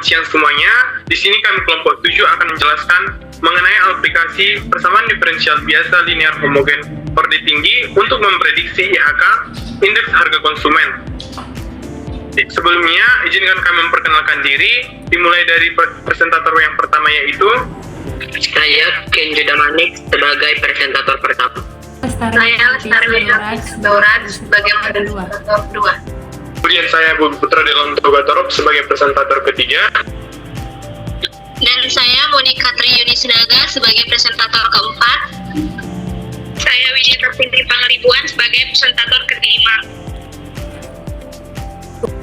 siang semuanya. Di sini kami kelompok 7 akan menjelaskan mengenai aplikasi persamaan diferensial biasa linear homogen order tinggi untuk memprediksi IHK, indeks harga konsumen. Sebelumnya, izinkan kami memperkenalkan diri, dimulai dari presentator yang pertama yaitu saya Kenjo Damanik sebagai presentator pertama. Saya Lestari Daurat sebagai presentator kedua. Kemudian saya Budi Putra Delanto Gatorop sebagai presentator ketiga. Dan saya Monika Triyunisdaga sebagai presentator keempat. Saya Widya Terpinti Pangeribuan sebagai presentator kelima.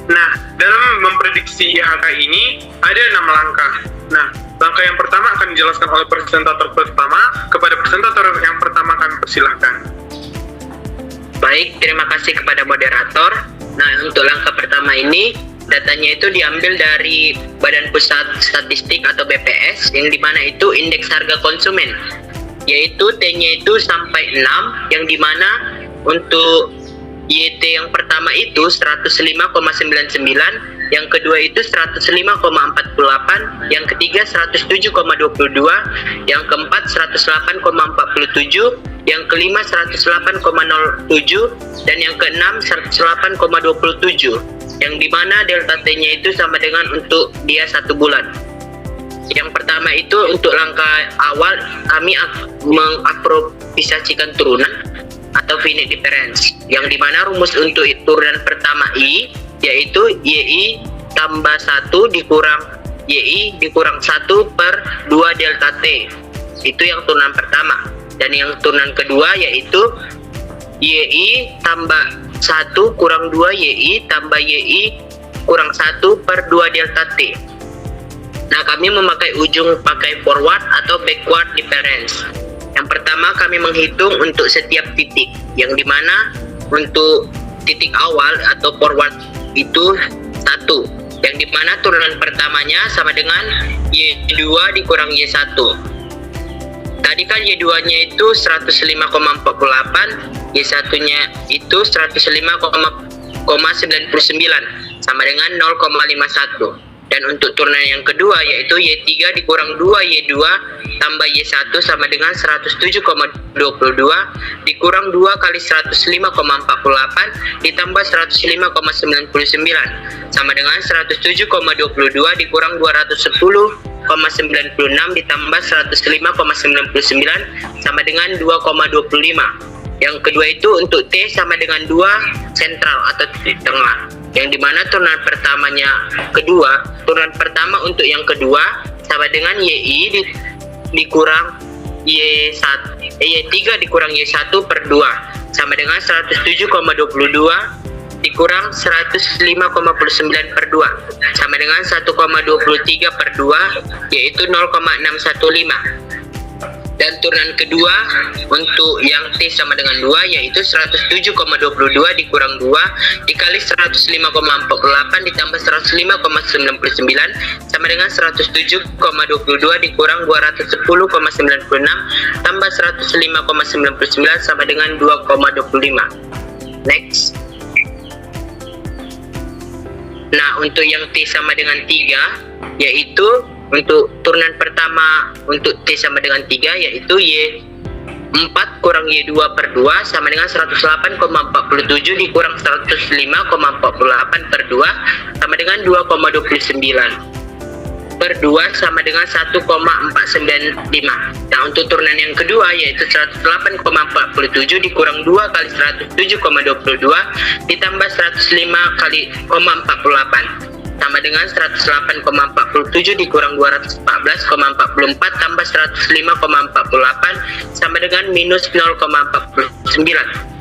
Nah, dalam memprediksi IHK ini ada 6 langkah. Nah, langkah yang pertama akan dijelaskan oleh presentator pertama. Kepada presentator yang pertama kami persilahkan. Baik, terima kasih kepada moderator. Nah, untuk langkah pertama ini, datanya itu diambil dari Badan Pusat Statistik atau BPS, yang dimana itu indeks harga konsumen, yaitu T-nya itu sampai 6, yang dimana untuk YT yang pertama itu 105,99, yang kedua itu 105,48, yang ketiga 107,22, yang keempat 108,47, yang kelima 108,07, dan yang keenam 108,27, yang dimana delta T-nya itu sama dengan untuk dia 1 bulan. Yang pertama itu untuk langkah awal kami mengaprobisasikan turunan atau finite difference, yang dimana rumus untuk turunan pertama I yaitu YI tambah 1 dikurang YI dikurang 1 per 2 delta T. Itu yang turunan pertama. Dan yang turunan kedua yaitu YI tambah 1 kurang 2 YI tambah YI kurang 1 per 2 delta T. Nah, kami memakai ujung pakai forward atau backward difference. Yang pertama kami menghitung untuk setiap titik, yang dimana untuk titik awal atau forward itu 1, yang dimana turunan pertamanya sama dengan Y2 dikurang Y1. Tadi kan Y2 nya itu 105,48, Y1 nya itu 105,99 sama dengan 0,51. Dan untuk turunan yang kedua yaitu Y3 dikurang 2 Y2 tambah Y1 sama dengan 107,22 dikurang 2 kali 105,48 ditambah 105,99 sama dengan 107,22 dikurang 210,96 ditambah 105,99 sama dengan 2,25. Yang kedua itu untuk T sama dengan 2 sentral atau titik tengah, yang dimana turunan pertamanya kedua, turunan pertama untuk yang kedua sama dengan YI dikurang Y3 dikurang Y1 per 2 sama dengan 107,22 dikurang 105,9 per 2 sama dengan 1,23 per 2 yaitu 0,615. Dan turunan kedua untuk yang T sama dengan 2 yaitu 107,22 dikurang 2 dikali 105,48 ditambah 105,99 sama dengan 107,22 dikurang 210,96 tambah 105,99 sama dengan 2,25. Next. Nah, untuk yang T sama dengan 3 yaitu untuk turunan pertama untuk T sama dengan 3 yaitu Y4 kurang Y2 per 2 sama dengan 108,47 dikurang 105,48 per 2 sama dengan 2,29 per 2 sama dengan 1,495. Nah, untuk turunan yang kedua yaitu 108,47 dikurang 2 kali 107,22 ditambah 105 kali 48 sama dengan 108,47 dikurang 214,44 tambah 105,48 sama dengan minus 0,49.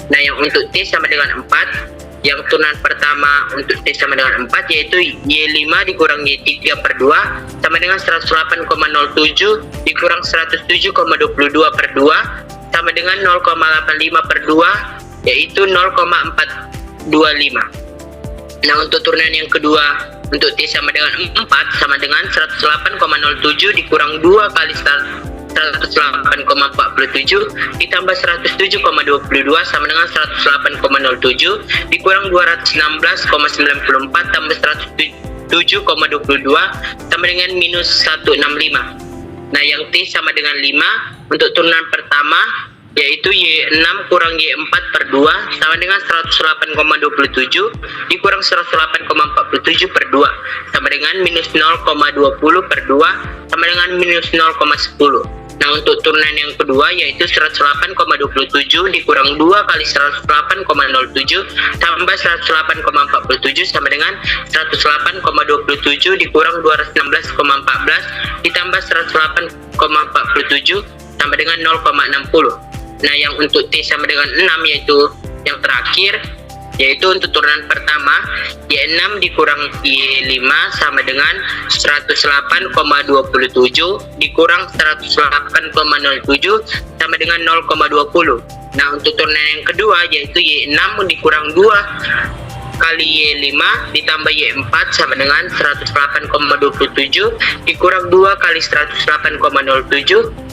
Nah, yang untuk T sama dengan 4, yang turunan pertama untuk T sama dengan 4 yaitu Y5 dikurang Y3 per 2 sama dengan 108,07 dikurang 107,22 per 2 sama dengan 0,85 per 2 yaitu 0,425. Nah, untuk turunan yang kedua untuk T sama dengan 4 sama dengan 108,07 dikurang 2 kali 108,47 ditambah 107,22 sama dengan 108,07 dikurang 216,94 tambah sama dengan minus 165. Nah, yang T sama dengan 5 untuk turunan pertama yaitu Y6 kurang Y4 per 2 sama dengan 108,27 dikurang 108,47 per 2 sama dengan minus 0,20 per 2 sama dengan minus 0,10. Nah, untuk turunan yang kedua yaitu 108,27 dikurang 2 kali 108,07 tambah 108,47 sama dengan 108,27 dikurang 216,14 ditambah 108,47 sama dengan 0,60. Nah, yang untuk T sama dengan 6 yaitu yang terakhir, yaitu untuk turunan pertama Y6 dikurang Y5 sama dengan 108,27 dikurang 108,07 sama dengan 0,20. Nah, untuk turunan yang kedua yaitu Y6 dikurang 2 kali Y5 ditambah Y4 sama dengan 108,27 dikurang 2 kali 108,07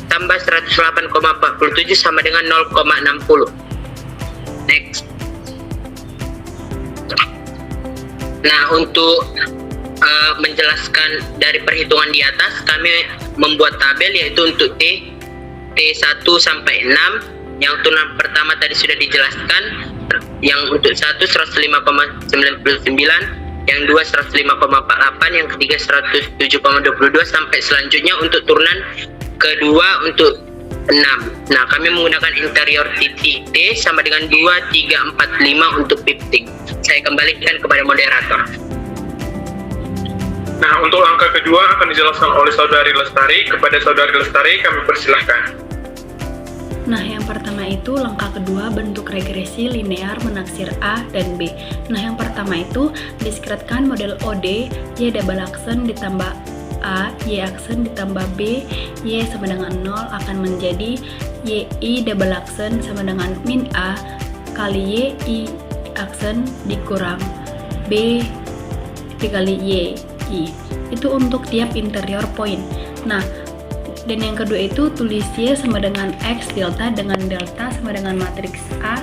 tambah 108,47 sama dengan 0,60. Next. Nah, untuk menjelaskan dari perhitungan di atas, kami membuat tabel yaitu untuk T1 sampai 6. Yang turunan pertama tadi sudah dijelaskan. Yang untuk 1 105,99, yang 2 105,48, yang ketiga 107,22 sampai selanjutnya untuk turunan kedua untuk 6. Nah, kami menggunakan interior titik T sama dengan 2, 3, 4, 5 untuk pipting. Saya kembalikan kepada moderator. Nah, untuk langkah kedua akan dijelaskan oleh Saudari Lestari. Kepada Saudari Lestari kami persilahkan. Nah, yang pertama itu langkah kedua bentuk regresi linear menaksir A dan B. Nah, yang pertama itu diskretkan model OD Y double aksen ditambah A, Y aksen ditambah B, Y sama dengan 0 akan menjadi YI double aksen sama dengan min A kali YI aksen dikurang B dikali YI. Itu untuk tiap interior point. Nah, dan yang kedua itu tulis Y sama dengan X delta dengan delta sama dengan matriks A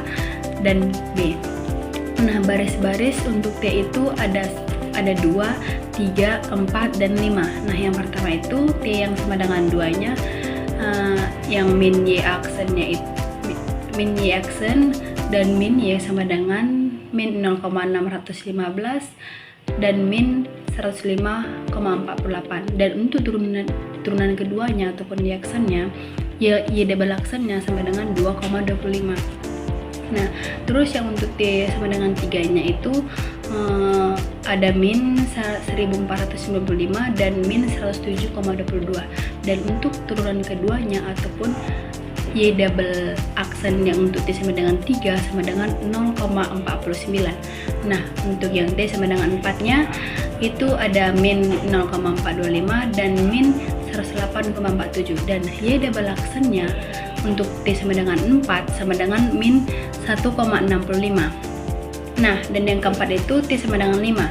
dan B. Nah, baris-baris untuk T itu ada 2, 3, 4, dan 5. Nah, yang pertama itu T yang sama dengan 2-nya, yang min Y aksennya itu min Y aksen dan min Y sama dengan min 0,615 dan min 105,48. Dan untuk turunan keduanya ataupun Y aksennya, Y double aksennya sama dengan 2,25. Nah, terus yang untuk T sama dengan 3-nya itu ada min 1495 dan min 107,22. Dan untuk turunan keduanya ataupun Y double aksen yang untuk T sama dengan 3 sama dengan 0,49. Nah, untuk yang T sama dengan 4-nya itu ada min 0,425 dan min 108,47. Dan Y double aksennya untuk T sama dengan 4 sama dengan min 1,65. Nah, dan yang keempat itu T sama dengan 5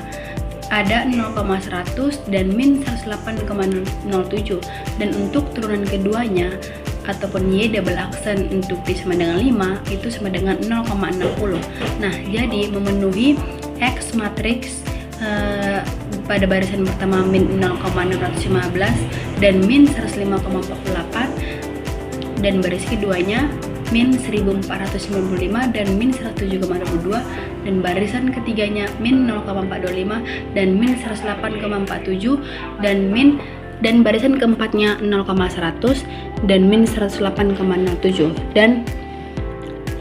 ada 0,100 dan min 108,07. Dan untuk turunan keduanya ataupun Y double aksen untuk T sama dengan 5 itu sama dengan 0,60. Nah, jadi memenuhi X matriks pada barisan pertama min 0,615 dan min 105,48 dan baris keduanya min 1495 dan min 107,22 dan barisan ketiganya min 0,425 dan min 108,47 dan barisan keempatnya 0,100 dan min 108,07 dan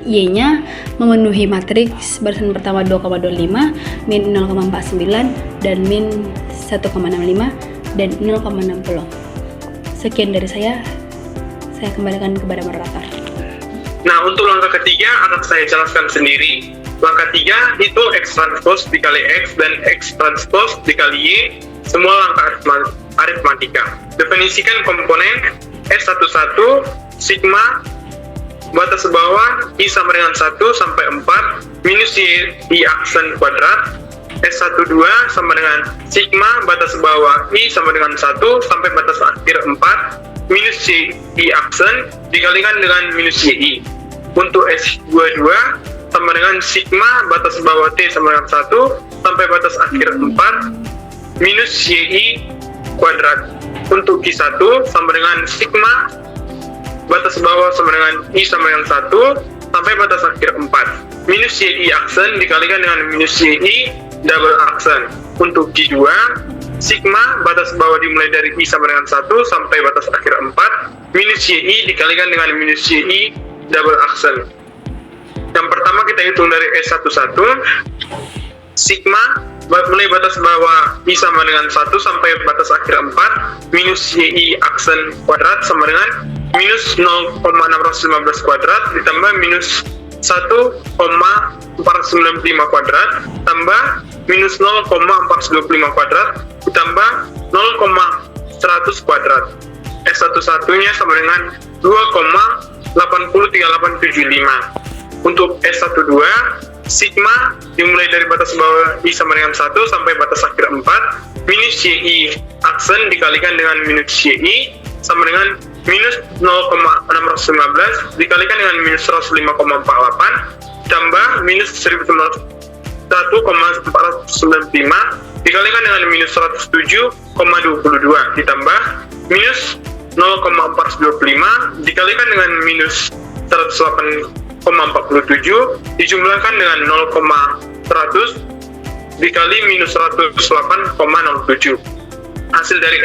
Y-nya memenuhi matriks barisan pertama 2,25, min 0,49 dan min 1,65 dan 0,60. Sekian dari saya kembalikan kepada moderator. Nah, untuk langkah ketiga akan saya jelaskan sendiri. Langkah 3 itu X transpose dikali X dan X transpose dikali Y, semua langkah aritmatika. Definisikan komponen S11 sigma batas bawah I sama dengan 1 sampai 4 minus Y di aksen kuadrat. S12 sama dengan sigma batas bawah I sama dengan 1 sampai batas akhir 4 minus Y di aksen dikalikan dengan minus YI. Untuk S22 sama dengan sigma batas bawah T sama dengan 1 sampai batas akhir 4 minus YI kuadrat. Untuk Q1 sama dengan sigma batas bawah sama dengan I sama dengan 1 sampai batas akhir 4. Minus YI aksen dikalikan dengan minus YI double aksen. Untuk Q2, sigma batas bawah dimulai dari I sama dengan 1 sampai batas akhir 4. Minus YI dikalikan dengan minus YI double aksen. Yang pertama kita hitung dari S11. Sigma mulai batas bawah I sama dengan 1 sampai batas akhir 4 minus YI aksen kuadrat sama dengan minus 0,615 kuadrat ditambah minus 1,495 kuadrat tambah minus 0,425 kuadrat ditambah 0,100 kuadrat. S11 nya sama dengan 2,803875. Untuk S12 sigma dimulai dari batas bawah I sama dengan 1 sampai batas akhir 4 minus YI aksen dikalikan dengan minus YI sama dengan minus 0,615 dikalikan dengan minus 105,48 tambah minus 1,495 dikalikan dengan minus 107,22 ditambah minus 0,425 dikalikan dengan minus 108,47 dijumlahkan dengan 0,100 dikali minus 108,07. Hasil dari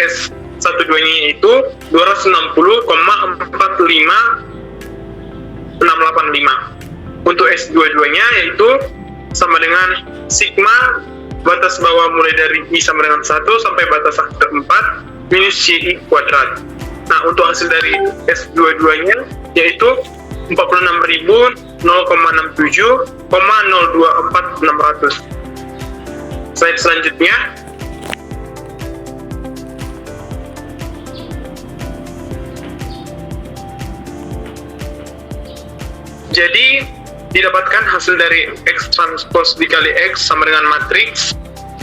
S12 nya itu 260,45685. Untuk S22 nya yaitu sama dengan sigma batas bawah mulai dari I sama dengan 1 sampai batas akhir 4 minus YI kuadrat. Nah, untuk hasil dari S22 nya yaitu 46.067,024600. Slide selanjutnya. Jadi didapatkan hasil dari X transpose dikali X sama dengan matriks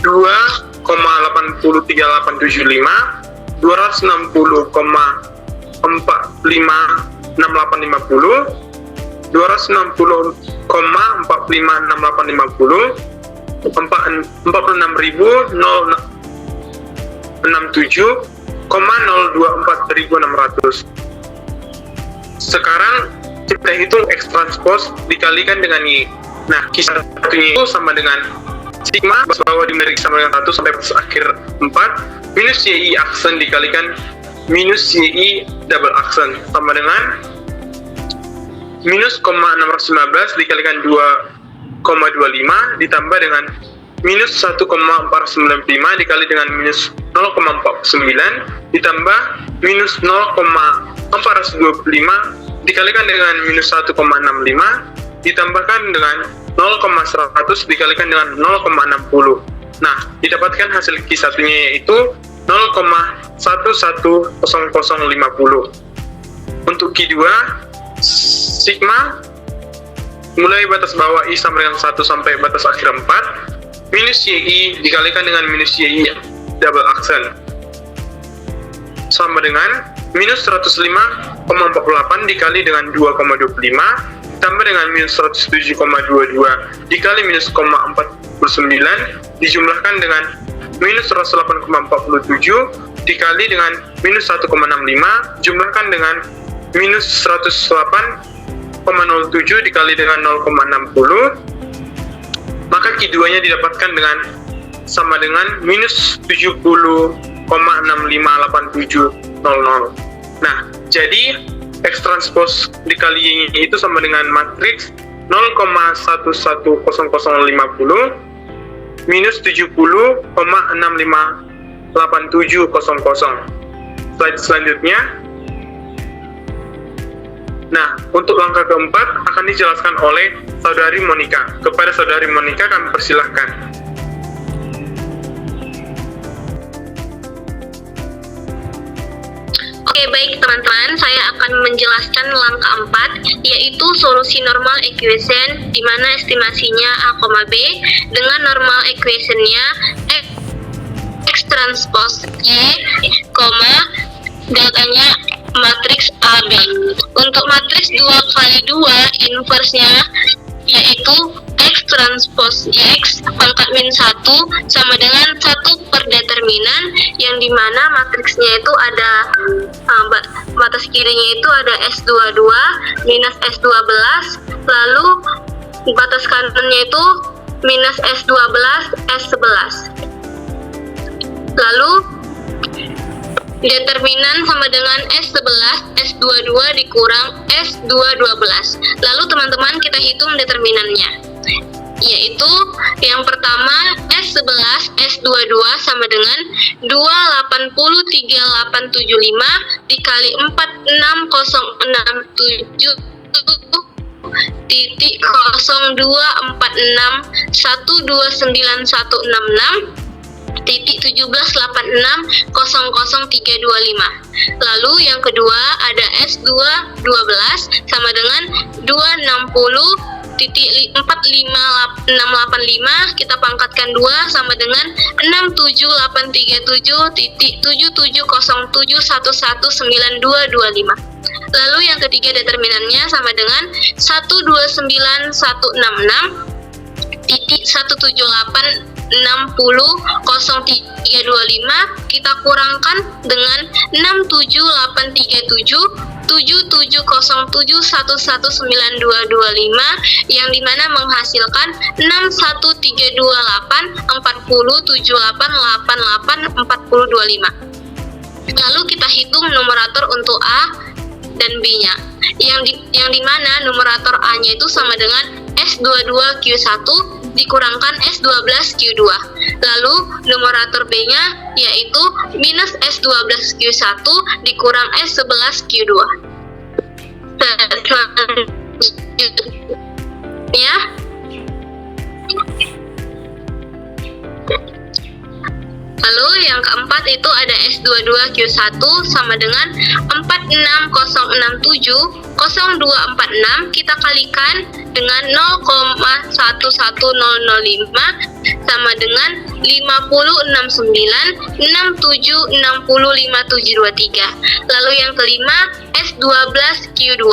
2,8385, 260,456850, 260,456850, 46.067,024.600. Sekarang kita hitung X transpose dikalikan dengan Y. Nah, kisah satunya itu sama dengan sigma batas bawah dimulai sama dengan 1 sampai batas akhir 4 minus YI aksen dikalikan minus YI double aksen sama dengan minus 0,615 dikalikan 2,25 ditambah dengan minus 1,495 dikali dengan minus 0,49 ditambah minus 0,425 dikalikan dengan minus 1,65 ditambahkan dengan 0,100 dikalikan dengan 0,60. Nah, didapatkan hasil Q1 nya yaitu 0,110050. Untuk Q2 sigma mulai batas bawah I sama dengan 1 sampai batas akhir 4 minus YI dikalikan dengan minus YI double aksen sama dengan minus 105,48 dikali dengan 2,25 ditambah dengan minus 107,22 dikali minus 0,49 dijumlahkan dengan minus 108,47 dikali dengan minus 1,65 jumlahkan dengan minus 108,07 dikali dengan 0,60, maka Q2 nya didapatkan dengan sama dengan minus 70,658700. Nah, jadi X transpose dikali Y itu sama dengan matriks 0,110050 minus 70,658700. Slide selanjutnya. Nah, untuk langkah keempat akan dijelaskan oleh Saudari Monica. Kepada Saudari Monica kami persilahkan. Oke, baik teman-teman, saya akan menjelaskan langkah 4, yaitu solusi normal equation, di mana estimasinya A, B, dengan normal equationnya X transpose Y, deltanya matriks AB. Untuk matriks 2 kali 2 inverse-nya yaitu X transpose X pangkat min 1 sama dengan 1 per determinan, yang dimana matriksnya itu ada batas kirinya itu ada S22 minus S12, lalu batas kanannya itu minus S12 S11. Lalu determinan sama dengan S11 S22 dikurang S212. Lalu teman-teman kita hitung determinannya, yaitu yang pertama S11 S22 sama dengan 2803875 dikali 46067 titik 0246129166 titik 1786 00325. Lalu yang kedua ada S212 sama dengan 260 titik 45685 kita pangkatkan 2 sama dengan 67837 titik 7707119225. Lalu yang ketiga determinannya sama dengan 129166 titik 178600325 kita kurangkan dengan 67837 7707119225 yang dimana menghasilkan 613284078884025. Lalu kita hitung numerator untuk A dan B-nya, yang dimana numerator A-nya itu sama dengan S22Q1 dikurangkan S12Q2. Lalu numerator B-nya yaitu minus S12Q1 dikurang S11Q2. Ya. Lalu yang keempat itu ada S22Q1 sama dengan 460670246 kita kalikan dengan 0,11005 sama dengan 506967605723. Lalu yang kelima S12Q2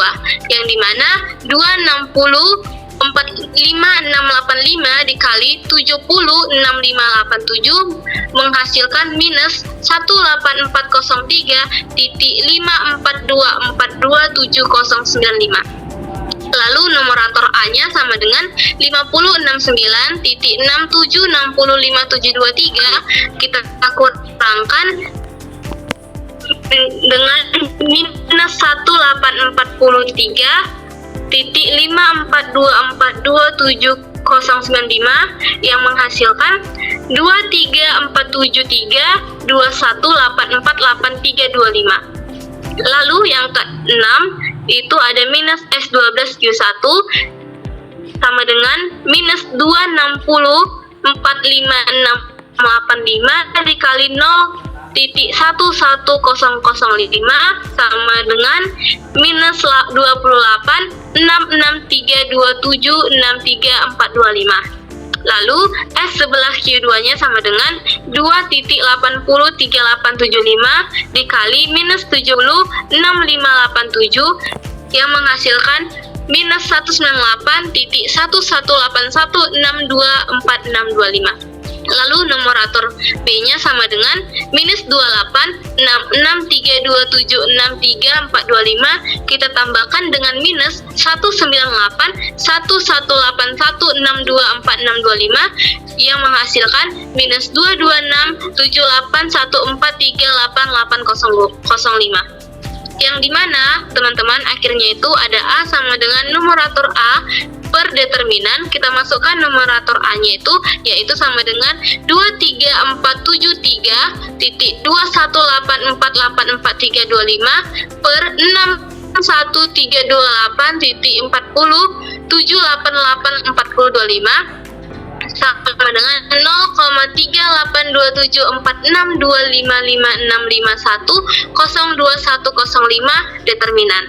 yang dimana 260 45685 dikali 706587 menghasilkan minus 18403.542427095. Lalu numerator A-nya sama dengan 569.67605723 kita kurangkan dengan minus 1842427095 yang menghasilkan 2348321848325. Lalu yang ke-6 itu ada minus S12Q1 sama dengan minus 2604565 dikali 0,11005 sama dengan minus 286632763425. Lalu S11Q2 nya sama dengan 2.803875 dikali minus 706587 yang menghasilkan minus 198.118162465. Lalu numerator B-nya sama dengan minus 286632763425 kita tambahkan dengan minus 1981181624625 yang menghasilkan minus 22678143885. Yang dimana teman-teman akhirnya itu ada A sama dengan numerator A per determinan. Kita masukkan numerator A-nya itu yaitu sama dengan 23423.218484325 per 61328.40788425 sama dengan 0,3827465561021005 determinan.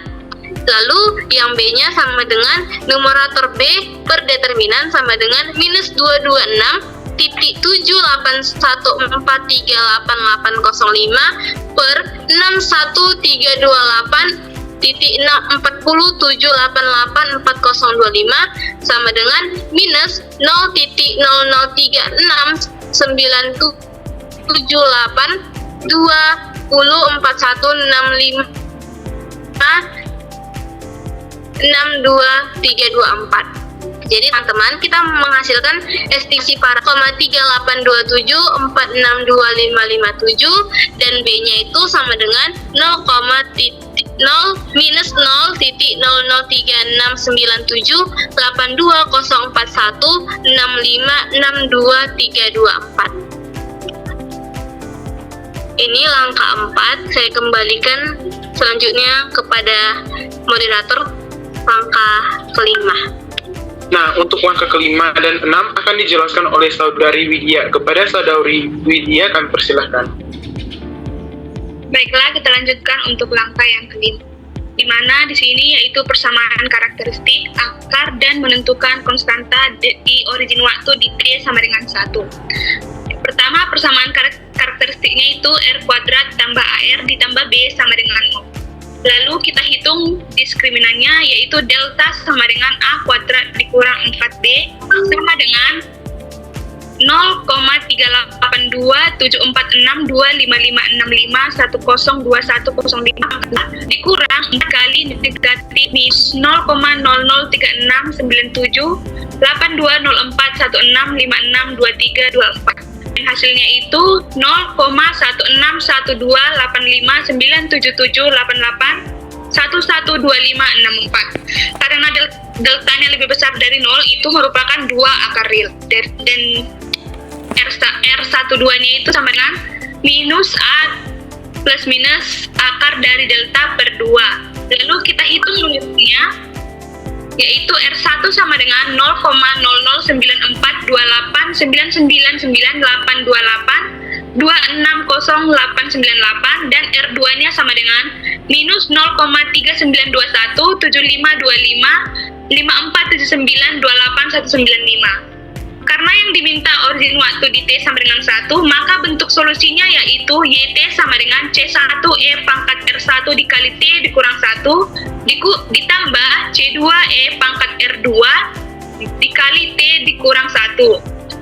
Lalu yang B-nya sama dengan numerator B per determinan sama dengan minus 226.781438805 per 61328 sama dengan minus 0,00367840656224. Jadi teman-teman, kita menghasilkan estimasi para 0,3827462557 dan B-nya itu sama dengan 0,000037820416562324. Ini langkah 4. Saya kembalikan selanjutnya kepada moderator langkah kelima. Nah, untuk langkah kelima dan 6 akan dijelaskan oleh Saudari Widya. Kepada Saudari Widya kami persilahkan. Baiklah, kita lanjutkan untuk langkah yang kelima, di mana di sini yaitu persamaan karakteristik, akar, dan menentukan konstanta di origin waktu di T sama dengan 1. Pertama, persamaan karakteristiknya itu R kuadrat tambah AR ditambah B sama dengan 0. Lalu kita hitung diskriminannya, yaitu delta sama dengan A kuadrat dikurang 4B sama dengan 0,38244625565102105 dikurang 4 kali negatif minus 0,003697820416562324. Dan hasilnya itu 0,161859778112564. Karena deltanya lebih besar dari 0, itu merupakan 2 akar real. Dan R12-nya itu sama dengan minus A plus minus akar dari delta per 2. Lalu kita hitung unitnya, yaitu R1 sama dengan 0,00199828260898 dan R2-nya sama dengan minus 0,392175255479289195. Karena yang diminta origin waktu di T sama dengan 1, maka bentuk solusinya yaitu YT sama dengan C1E pangkat R1 dikali T dikurang 1 ditambah C2E pangkat R2 dikali T dikurang 1.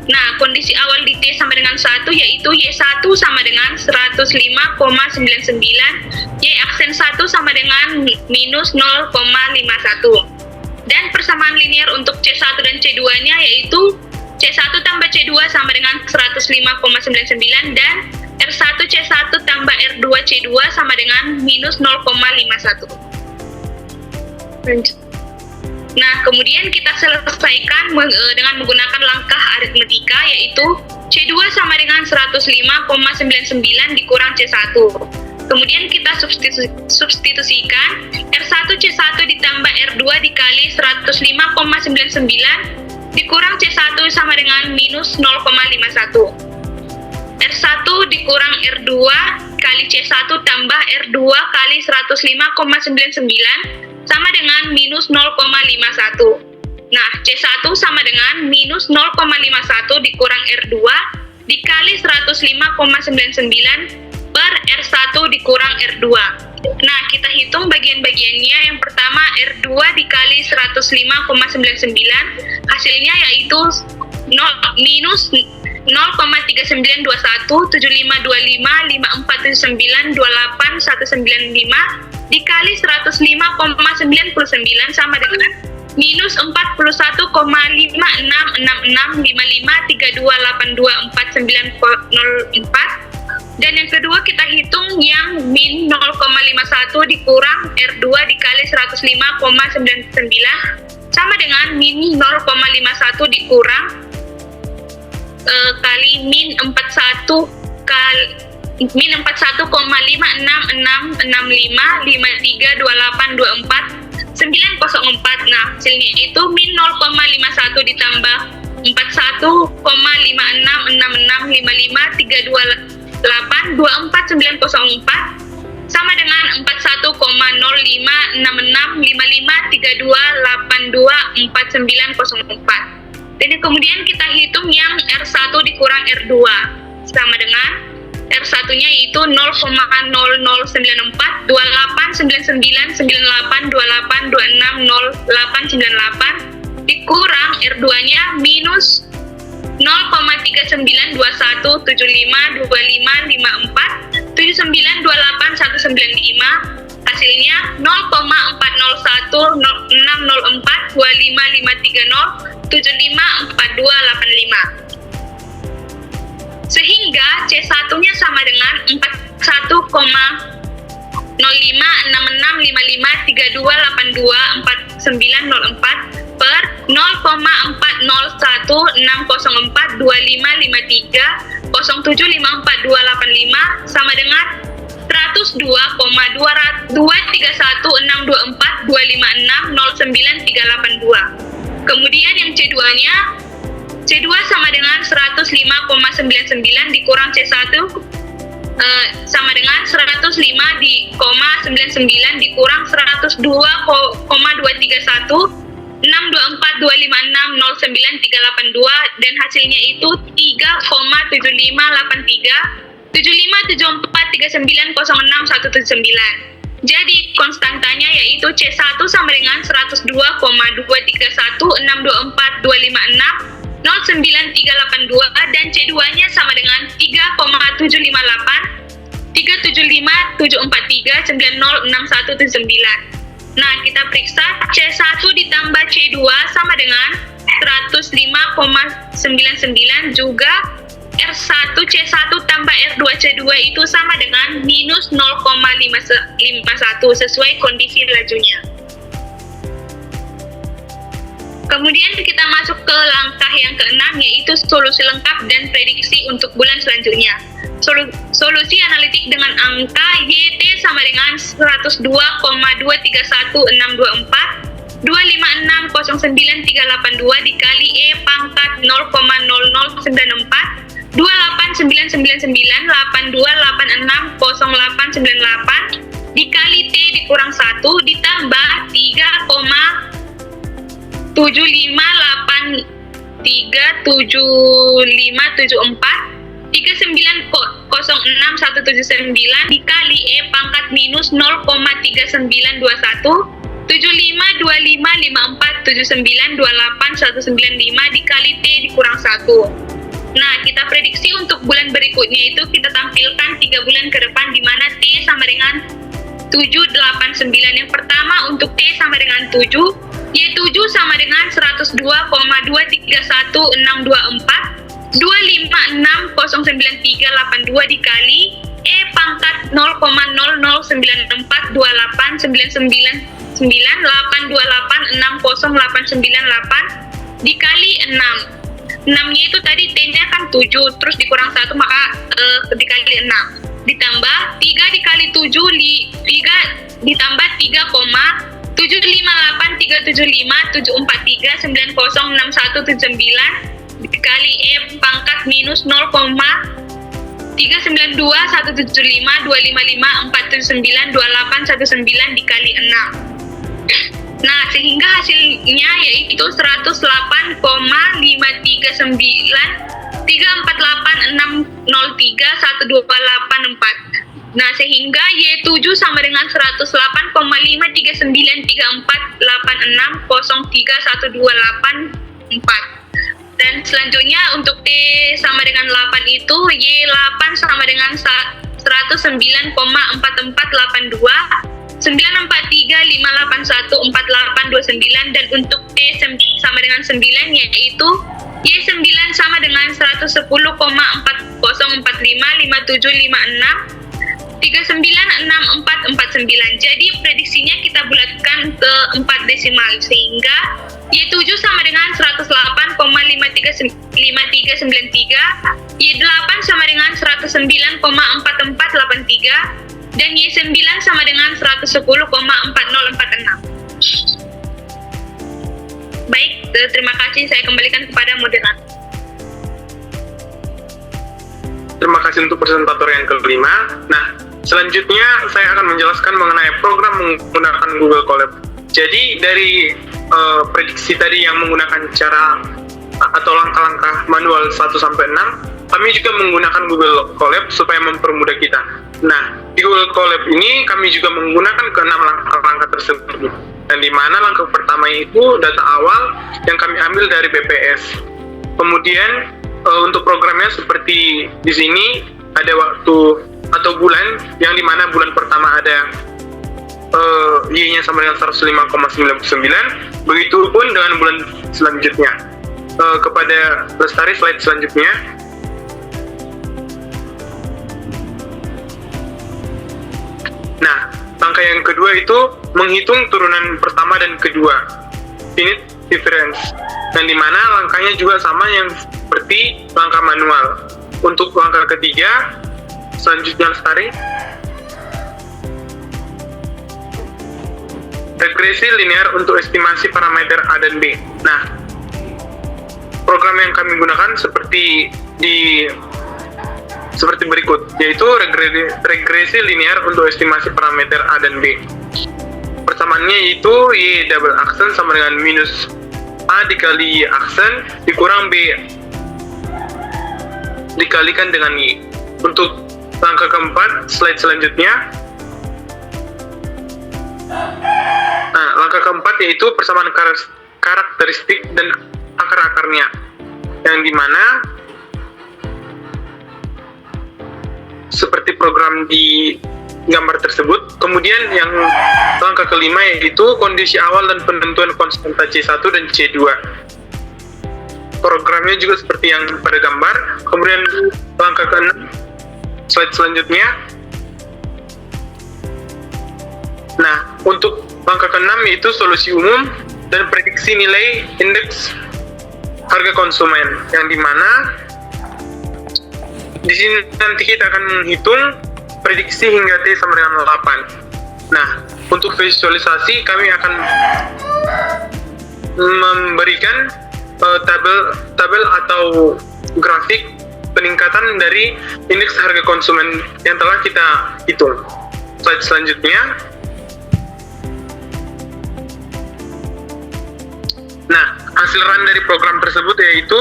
Nah, kondisi awal di T sama dengan 1 yaitu Y1 sama dengan 105,99, Y aksen 1 sama dengan minus 0,51. Dan persamaan linear untuk C1 dan C2-nya yaitu C1 tambah C2 sama dengan 105,99 dan R1 C1 tambah R2 C2 sama dengan minus 0,51. Nah, kemudian kita selesaikan dengan menggunakan langkah aritmetika, yaitu C2 sama dengan 105,99 dikurang C1. Kemudian kita substitusikan R1 C1 ditambah R2 dikali 105,99 dikurang C1 sama dengan minus 0,51. R1 dikurang R2 kali C1 tambah R2 kali 105,99 sama dengan minus 0,51. Nah, C1 sama dengan minus 0,51 dikurang R2 dikali 105,99 per R1 dikurang R2. Nah, kita hitung bagian-bagiannya. Yang pertama R2 dikali 105,99, hasilnya yaitu minus 0,3921752479289195 dikali 105,99 sama dengan minus 41,56665532824904. Dan yang kedua kita hitung yang min 0,51 dikurang R2 dikali 105,99 sama dengan min 0,51 dikurang kali min 41 kali min 41,5666532824 Nah, hasilnya itu min 0,51 ditambah 41,5666553224 sama dengan 41,05665532824904. Dan kemudian kita hitung yang R1 dikurang R2 sama dengan R1-nya yaitu 0,0094 2899 98 28 26 0898 dikurang R2-nya minus 0,3921 75 25 54 79 28 195 hasilnya 0,401 604 25 530 75 42 85. Sehingga C1-nya sama dengan 41,05 66 55 32 82 4904 per 0,401 604 25 53 07 54 285 sama dengan 102,231 624 256 09 382. Kemudian yang C2-nya C2 sama dengan 105,99 dikurang C1 sama dengan 105,99 dikurang 102,231 624 256 09 382 dan hasilnya itu 3,7583 7574 39 06 179. Jadi konstantanya yaitu C1 sama dengan 102,231 624 256 09382 dan C2-nya sama dengan 3,758 375 743 906179. Nah, kita periksa C1 ditambah C2 sama dengan 105,99 juga R1 C1 tambah R2 C2 itu sama dengan minus 0,51 sesuai kondisi lajunya. Kemudian kita masuk ke langkah yang keenam yaitu solusi lengkap dan prediksi untuk bulan selanjutnya. Solusi analitik dengan angka YT sama dengan 102,231624 256,09382 dikali E pangkat 0,0094 28999 82860898 dikali T dikurang 1 ditambah 3,75837574 39,06179 dikali E pangkat minus 0,3921 7525547928 dikali T dikurang 1. Nah, kita prediksi untuk bulan berikutnya itu kita tampilkan 3 bulan ke depan di mana T sama dengan 789. Yang pertama untuk T sama dengan 7, Y7 sama dengan 102,2311624 256,09382 dikali E pangkat 0,009998286089 dikali 6. 6-nya itu tadi T-nya kan 7, terus dikurang 1 maka dikali 6. Ditambah 3 dikali 7, 3 ditambah 3,758375743906179 dikali E pangkat minus 0,39217525547928119 dikali 6. Nah, sehingga hasilnya yaitu 108,539 34860312884. Nah, sehingga Y7 sama dengan 108,5393486031284. Dan selanjutnya untuk T sama dengan 8 itu Y8 sama dengan 109,4482 943581489 dan untuk T sama dengan 9 yaitu Y9 sama dengan 110,40455756 396449. Jadi prediksinya kita bulatkan ke 4 desimal sehingga Y7 sama dengan 108,5393, Y8 sama dengan 109,4483 dan Y9 sama dengan 110,4046. Baik, terima kasih. Saya kembalikan kepada moderator. Terima kasih untuk presentator yang kelima. Nah, selanjutnya saya akan menjelaskan mengenai program menggunakan Google Colab. Jadi dari prediksi tadi yang menggunakan cara atau langkah-langkah manual 1-6, kami juga menggunakan Google Colab supaya mempermudah kita. Nah, di Google Colab ini kami juga menggunakan ke-6 langkah tersebut. Dan di mana langkah pertama itu data awal yang kami ambil dari BPS. Kemudian untuk programnya seperti di sini ada waktu atau bulan, yang di mana bulan pertama ada Y-nya sama dengan 105,99. Begitupun dengan bulan selanjutnya. Kepada Lestari, slide selanjutnya. Nah, langkah yang kedua itu menghitung turunan pertama dan kedua, finite difference, dan dimana langkahnya juga sama yang seperti langkah manual. Untuk langkah ketiga, selanjutnya Lestari, regresi linear untuk estimasi parameter A dan B. Nah, program yang kami gunakan seperti berikut, yaitu regresi linear untuk estimasi parameter A dan B. Persamaannya yaitu Y double aksen sama dengan minus A dikali Y aksen dikurang B dikalikan dengan Y. Untuk langkah keempat, slide selanjutnya. Nah, langkah keempat yaitu persamaan karakteristik dan akar-akarnya, yang dimana seperti program di gambar tersebut. Kemudian yang langkah kelima yaitu kondisi awal dan penentuan konstanta C1 dan C2. Programnya juga seperti yang pada gambar. Kemudian langkah ke-6, slide selanjutnya. Nah, untuk langkah ke-6 yaitu solusi umum dan prediksi nilai indeks harga konsumen, yang dimana di sini nanti kita akan menghitung prediksi hingga T sama dengan 8. Nah, untuk visualisasi kami akan memberikan tabel atau grafik peningkatan dari indeks harga konsumen yang telah kita hitung. Slide selanjutnya. Nah, hasil run dari program tersebut yaitu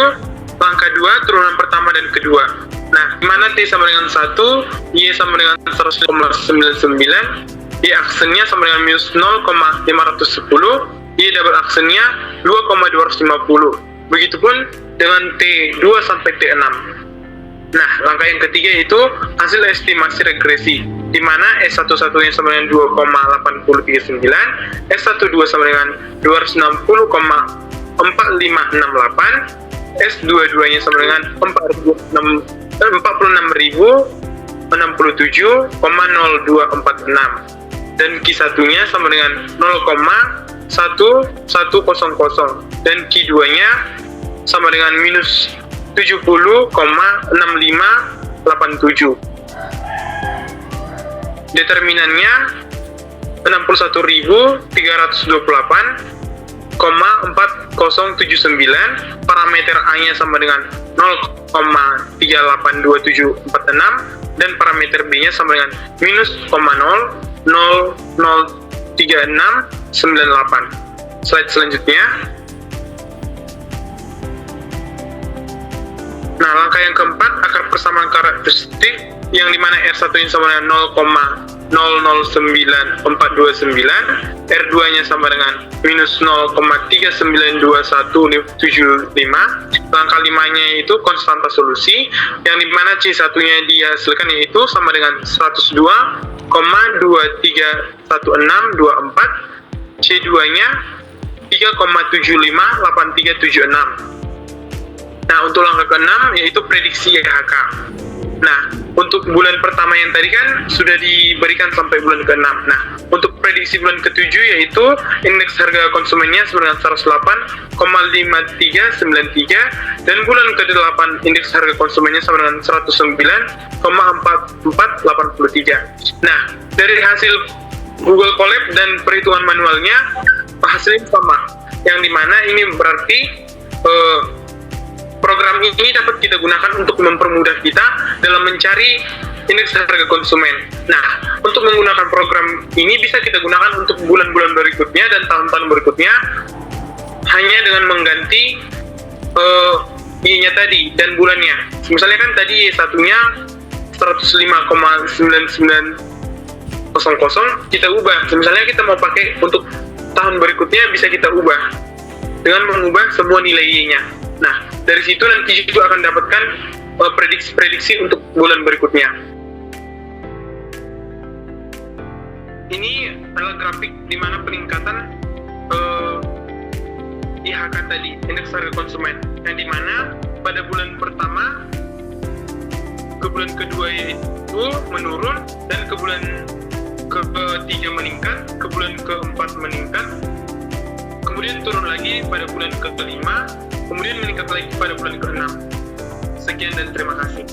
langkah 2, turunan pertama dan kedua. Nah, di mana T sama dengan 1, Y sama dengan 100,99, Y aksennya sama dengan minus 0,510, Y double aksennya 2,250. Begitupun dengan T2 sampai T6. Nah, langkah yang ketiga yaitu hasil estimasi regresi, di mana S11-nya sama dengan 2,8039, S12 sama dengan 260,4568, S22-nya sama dengan 46.067,0246, dan Q1-nya sama dengan 0,1100, dan Q2-nya sama dengan minus 70,6587. Determinannya 61.328,4079, parameter A-nya sama dengan 0,382746, dan parameter B-nya sama dengan minus 0,003698. Slide selanjutnya. Nah, langkah yang keempat, akar persamaan karakteristik, yang dimana R1-nya sama dengan 0,009429, R2-nya sama dengan minus 0,392175. Langkah 5-nya yaitu konstanta solusi, yang dimana C1-nya dihasilkan yaitu sama dengan 102,231624, C2-nya 3,758376. Nah, untuk langkah ke-6 yaitu prediksi YHK. Nah, untuk bulan pertama yang tadi kan sudah diberikan sampai bulan ke-6. Nah, untuk prediksi bulan ke-7 yaitu indeks harga konsumennya sebenarnya 108,5393, dan bulan ke-8 indeks harga konsumennya sama dengan 109,4483. Nah, dari hasil Google Colab dan perhitungan manualnya hasilnya sama, yang dimana ini berarti program ini dapat kita gunakan untuk mempermudah kita dalam mencari indeks harga konsumen. Nah, untuk menggunakan program ini bisa kita gunakan untuk bulan-bulan berikutnya dan tahun-tahun berikutnya, hanya dengan mengganti Y-nya tadi dan bulannya. Misalnya kan tadi Y1-nya 105,9900, kita ubah. Misalnya kita mau pakai untuk tahun berikutnya, bisa kita ubah dengan mengubah semua nilai Y-nya. Nah, dari situ nanti itu akan dapatkan prediksi-prediksi untuk bulan berikutnya. Ini adalah grafik di mana peningkatan IHK tadi, indeks harga konsumen, yang di mana pada bulan pertama ke bulan kedua itu menurun, dan ke bulan ketiga meningkat, ke bulan keempat meningkat, kemudian turun lagi pada bulan kelima, kemudian meningkat lagi pada bulan keenam. Sekian dan terima kasih.